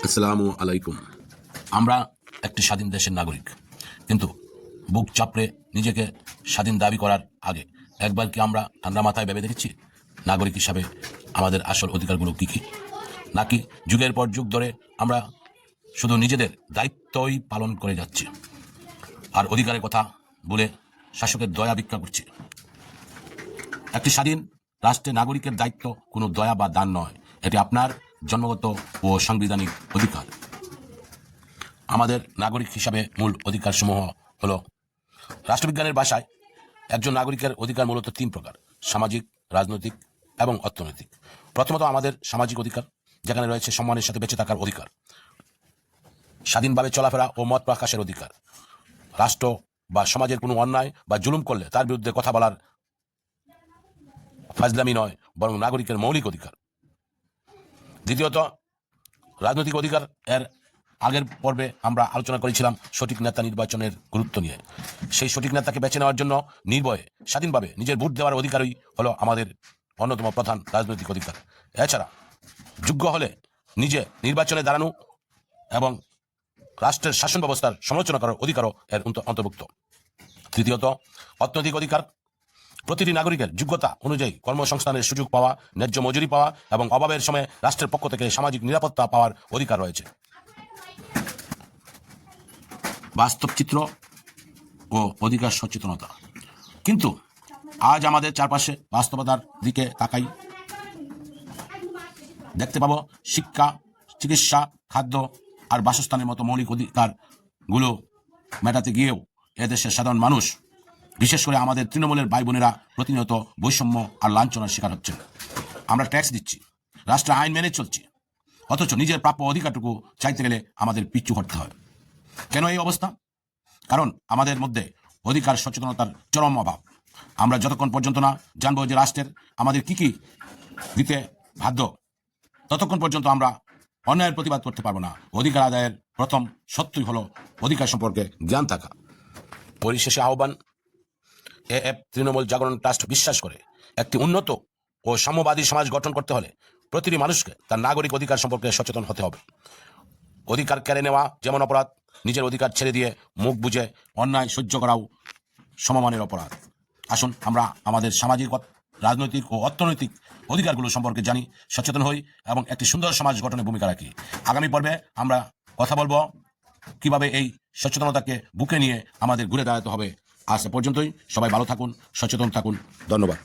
আসসালামু আলাইকুম। আমরা একটি স্বাধীন দেশের নাগরিক, কিন্তু বুক চাপড়ে নিজেকে স্বাধীন দাবি করার আগে একবার কি আমরা ঠান্ডা মাথায় ভেবে দেখেছি নাগরিক হিসাবে আমাদের আসল অধিকারগুলো কী কী? নাকি যুগের পর যুগ ধরে আমরা শুধু নিজেদের দায়িত্বই পালন করে যাচ্ছি আর অধিকারের কথা বলে শাসকের দয়া ভিক্ষা করছি? একটি স্বাধীন রাষ্ট্রে নাগরিকের দায়িত্ব কোনো দয়া বা দান নয়, এটি আপনার জন্মগত ও সাংবিধানিক অধিকার। আমাদের নাগরিক হিসাবে মূল অধিকারসমূহ হল, রাষ্ট্রবিজ্ঞানের ভাষায় একজন নাগরিকের অধিকার মূলত তিন প্রকার: সামাজিক, রাজনৈতিক এবং অর্থনৈতিক। প্রথমত আমাদের সামাজিক অধিকার, যেখানে রয়েছে সম্মানের সাথে বেঁচে থাকার অধিকার, স্বাধীনভাবে চলাফেরা ও মত প্রকাশের অধিকার, রাষ্ট্র বা সমাজের কোনো অন্যায় বা জুলুম করলে তার বিরুদ্ধে কথা বলার ফাজলামি নয়, বরং নাগরিকের মৌলিক অধিকার। দ্বিতীয়ত রাজনৈতিক অধিকার। এর আগের পর্বে আমরা আলোচনা করেছিলাম সঠিক নেতা নির্বাচনের গুরুত্ব নিয়ে। সেই সঠিক নেতাকে বেছে নেওয়ার জন্য নির্ভয়ে স্বাধীনভাবে নিজের ভোট দেওয়ার অধিকারই হলো আমাদের অন্যতম প্রধান রাজনৈতিক অধিকার। এছাড়া যোগ্য হলে নিজে নির্বাচনে দাঁড়ানো এবং রাষ্ট্রের শাসন ব্যবস্থার সমালোচনা করার অধিকারও এর অন্তর্ভুক্ত। তৃতীয়ত অর্থনৈতিক অধিকার। প্রতিটি নাগরিকের যোগ্যতা অনুযায়ী কর্মসংস্থানের সুযোগ পাওয়া, ন্যায্য মজুরি পাওয়া এবং অভাবের সময়ে রাষ্ট্রের পক্ষ থেকে সামাজিক নিরাপত্তা পাওয়ার অধিকার রয়েছে। বাস্তব চিত্র ও অধিকার সচেতনতা। কিন্তু আজ আমাদের চারপাশে বাস্তবতার দিকে তাকাই, দেখতে পাবো শিক্ষা, চিকিৎসা, খাদ্য আর বাসস্থানের মতো মৌলিক অধিকারগুলো মেটাতে গিয়েও এদেশের সাধারণ মানুষ, বিশেষ করে আমাদের তৃণমূলের ভাই বোনেরা প্রতিনিয়ত বৈষম্য আর লাঞ্ছনার শিকার হচ্ছে। আমরা ট্যাক্স দিচ্ছি, রাষ্ট্রে আইন মেনে চলছি, অথচ নিজের প্রাপ্য অধিকারটুকু চাইতে গেলে আমাদের পিছু হটতে হয়। কেন এই অবস্থা? কারণ আমাদের মধ্যে অধিকার সচেতনতার চরম অভাব। আমরা যতক্ষণ পর্যন্ত না জানবো যে রাষ্ট্রের আমাদের কি কি দিতে বাধ্য, ততক্ষণ পর্যন্ত আমরা অন্যায়ের প্রতিবাদ করতে পারবো না। অধিকার আদায়ের প্রথম সত্যই হলো অধিকার সম্পর্কে জ্ঞান থাকা। পরিশেষে আহ্বান, এএফ তৃণমূল জাগরণ ট্রাস্ট বিশ্বাস করে, একটি উন্নত ও সাম্যবাদী সমাজ গঠন করতে হলে প্রতিটি মানুষকে তার নাগরিক অধিকার সম্পর্কে সচেতন হতে হবে। অধিকার কেড়ে নেওয়া যেমন অপরাধ, নিজের অধিকার ছেড়ে দিয়ে মুখ বুজে অন্যায় সহ্য করাও সমমানের অপরাধ। আসুন আমরা আমাদের সামাজিক, রাজনৈতিক ও অর্থনৈতিক অধিকারগুলো সম্পর্কে জানি, সচেতন হই এবং একটি সুন্দর সমাজ গঠনে ভূমিকা রাখি। আগামী পর্বে আমরা কথা বলবো কিভাবে এই সচেতনতাকে বুকে নিয়ে আমাদের ঘুরে দাঁড়াতে হবে। আজ পর্যন্তই, সবাই ভালো থাকুন, সচেতন থাকুন। ধন্যবাদ।